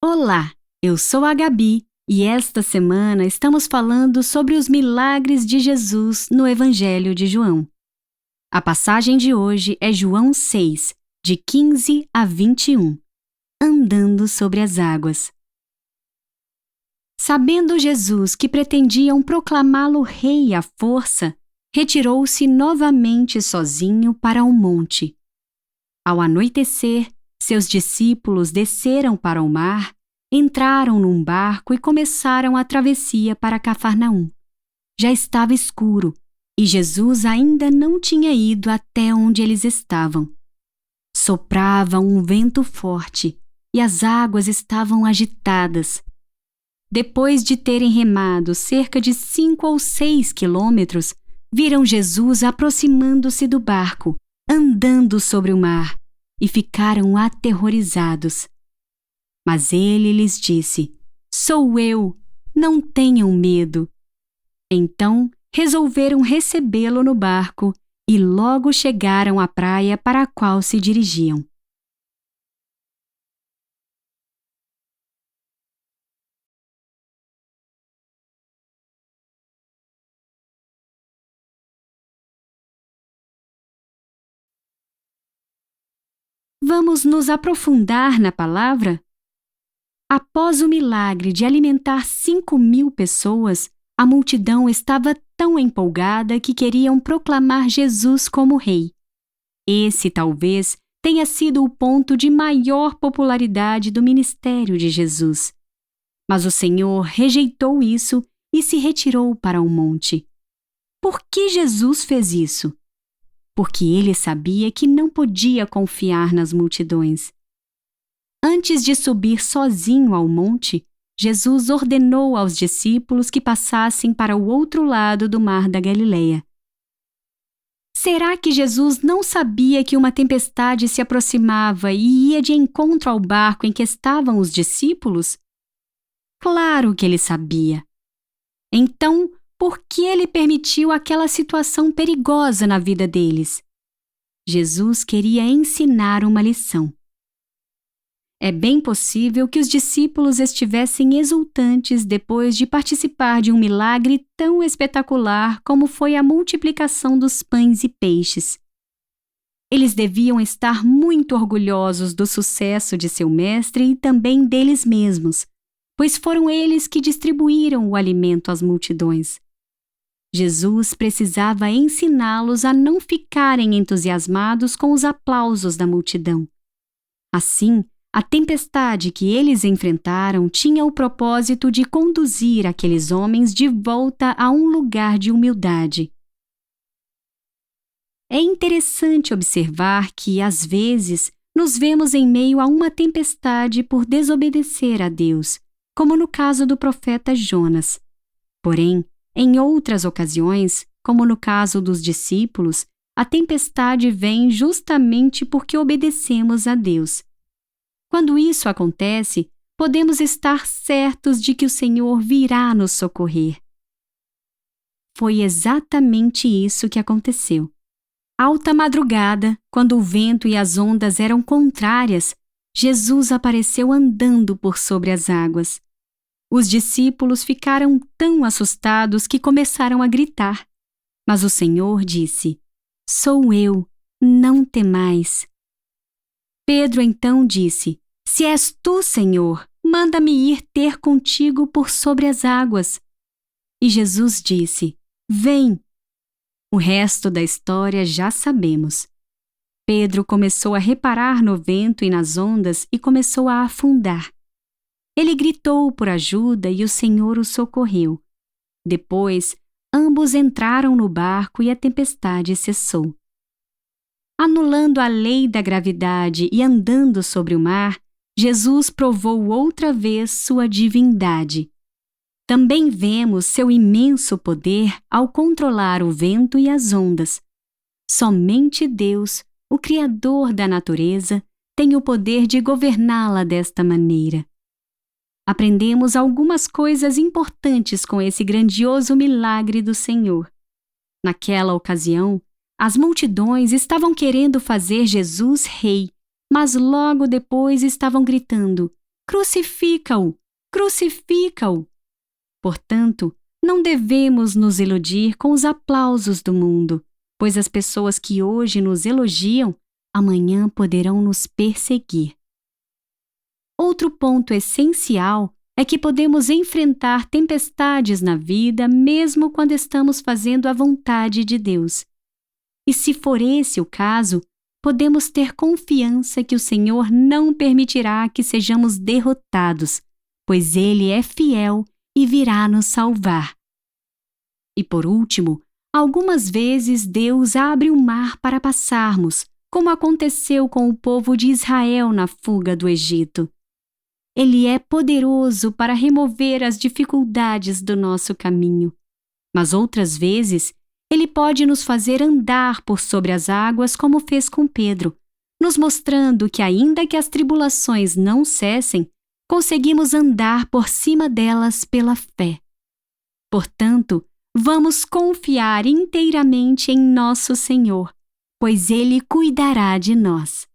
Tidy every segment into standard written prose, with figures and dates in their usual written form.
Olá, eu sou a Gabi e esta semana estamos falando sobre os milagres de Jesus no Evangelho de João. A passagem de hoje é João 6, de 15 a 21, andando sobre as águas. Sabendo Jesus que pretendiam proclamá-lo rei à força, retirou-se novamente sozinho para um monte. Ao anoitecer, seus discípulos desceram para o mar, entraram num barco e começaram a travessia para Cafarnaum. Já estava escuro e Jesus ainda não tinha ido até onde eles estavam. Soprava um vento forte e as águas estavam agitadas. Depois de terem remado cerca de 5 ou 6 quilômetros, viram Jesus aproximando-se do barco, andando sobre o mar, e ficaram aterrorizados. Mas ele lhes disse: "Sou eu, não tenham medo." Então resolveram recebê-lo no barco e logo chegaram à praia para a qual se dirigiam. Vamos nos aprofundar na palavra? Após o milagre de alimentar 5.000 pessoas, a multidão estava tão empolgada que queriam proclamar Jesus como rei. Esse, talvez, tenha sido o ponto de maior popularidade do ministério de Jesus. Mas o Senhor rejeitou isso e se retirou para um monte. Por que Jesus fez isso? Porque ele sabia que não podia confiar nas multidões. Antes de subir sozinho ao monte, Jesus ordenou aos discípulos que passassem para o outro lado do mar da Galileia. Será que Jesus não sabia que uma tempestade se aproximava e ia de encontro ao barco em que estavam os discípulos? Claro que ele sabia. Então, por que ele permitiu aquela situação perigosa na vida deles? Jesus queria ensinar uma lição. É bem possível que os discípulos estivessem exultantes depois de participar de um milagre tão espetacular como foi a multiplicação dos pães e peixes. Eles deviam estar muito orgulhosos do sucesso de seu mestre e também deles mesmos, pois foram eles que distribuíram o alimento às multidões. Jesus precisava ensiná-los a não ficarem entusiasmados com os aplausos da multidão. Assim, a tempestade que eles enfrentaram tinha o propósito de conduzir aqueles homens de volta a um lugar de humildade. É interessante observar que, às vezes, nos vemos em meio a uma tempestade por desobedecer a Deus, como no caso do profeta Jonas. Porém, em outras ocasiões, como no caso dos discípulos, a tempestade vem justamente porque obedecemos a Deus. Quando isso acontece, podemos estar certos de que o Senhor virá nos socorrer. Foi exatamente isso que aconteceu. Alta madrugada, quando o vento e as ondas eram contrárias, Jesus apareceu andando por sobre as águas. Os discípulos ficaram tão assustados que começaram a gritar. Mas o Senhor disse: "Sou eu, não temais." Pedro então disse: "Se és tu, Senhor, manda-me ir ter contigo por sobre as águas." E Jesus disse: "Vem." O resto da história já sabemos. Pedro começou a reparar no vento e nas ondas e começou a afundar. Ele gritou por ajuda e o Senhor o socorreu. Depois, ambos entraram no barco e a tempestade cessou. Anulando a lei da gravidade e andando sobre o mar, Jesus provou outra vez sua divindade. Também vemos seu imenso poder ao controlar o vento e as ondas. Somente Deus, o Criador da natureza, tem o poder de governá-la desta maneira. Aprendemos algumas coisas importantes com esse grandioso milagre do Senhor. Naquela ocasião, as multidões estavam querendo fazer Jesus rei, mas logo depois estavam gritando: Crucifica-o! Crucifica-o! Portanto, não devemos nos iludir com os aplausos do mundo, pois as pessoas que hoje nos elogiam, amanhã poderão nos perseguir. Outro ponto essencial é que podemos enfrentar tempestades na vida mesmo quando estamos fazendo a vontade de Deus. E se for esse o caso, podemos ter confiança que o Senhor não permitirá que sejamos derrotados, pois Ele é fiel e virá nos salvar. E por último, algumas vezes Deus abre o mar para passarmos, como aconteceu com o povo de Israel na fuga do Egito. Ele é poderoso para remover as dificuldades do nosso caminho. Mas outras vezes, Ele pode nos fazer andar por sobre as águas como fez com Pedro, nos mostrando que ainda que as tribulações não cessem, conseguimos andar por cima delas pela fé. Portanto, vamos confiar inteiramente em nosso Senhor, pois Ele cuidará de nós.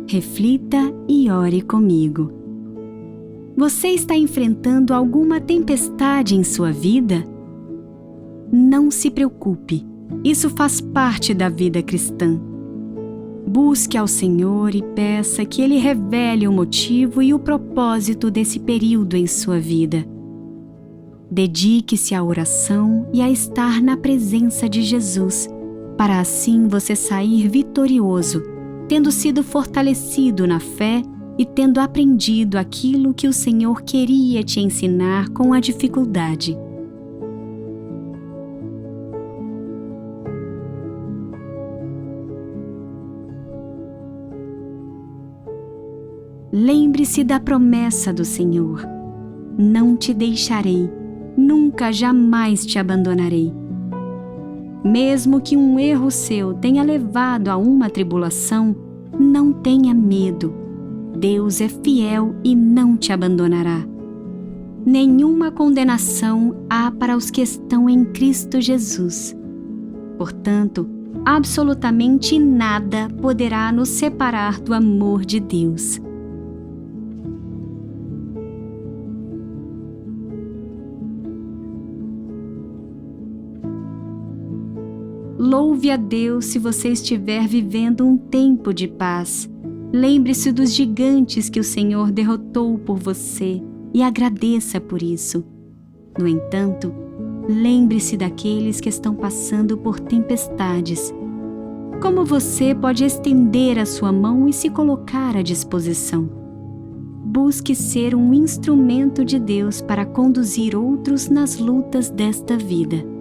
Reflita e ore comigo. Você está enfrentando alguma tempestade em sua vida? Não se preocupe, isso faz parte da vida cristã. Busque ao Senhor e peça que Ele revele o motivo e o propósito desse período em sua vida. Dedique-se à oração e a estar na presença de Jesus, para assim você sair vitorioso, tendo sido fortalecido na fé e tendo aprendido aquilo que o Senhor queria te ensinar com a dificuldade. Lembre-se da promessa do Senhor: não te deixarei, nunca jamais te abandonarei. Mesmo que um erro seu tenha levado a uma tribulação, não tenha medo. Deus é fiel e não te abandonará. Nenhuma condenação há para os que estão em Cristo Jesus. Portanto, absolutamente nada poderá nos separar do amor de Deus. Louve a Deus se você estiver vivendo um tempo de paz. Lembre-se dos gigantes que o Senhor derrotou por você e agradeça por isso. No entanto, lembre-se daqueles que estão passando por tempestades. Como você pode estender a sua mão e se colocar à disposição? Busque ser um instrumento de Deus para conduzir outros nas lutas desta vida.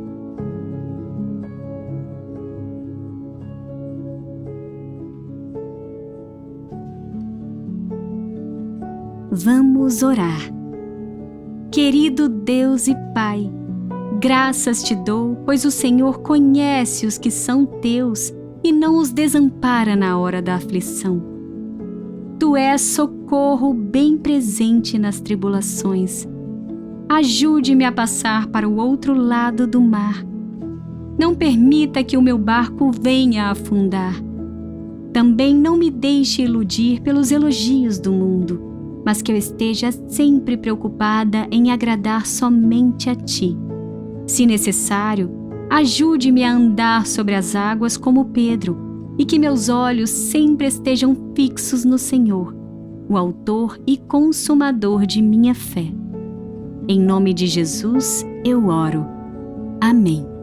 Vamos orar. Querido Deus e Pai, graças te dou, pois o Senhor conhece os que são teus e não os desampara na hora da aflição. Tu és socorro bem presente nas tribulações. Ajude-me a passar para o outro lado do mar. Não permita que o meu barco venha a afundar. Também não me deixe iludir pelos elogios do mundo, mas que eu esteja sempre preocupada em agradar somente a Ti. Se necessário, ajude-me a andar sobre as águas como Pedro, e que meus olhos sempre estejam fixos no Senhor, o autor e consumador de minha fé. Em nome de Jesus, eu oro. Amém.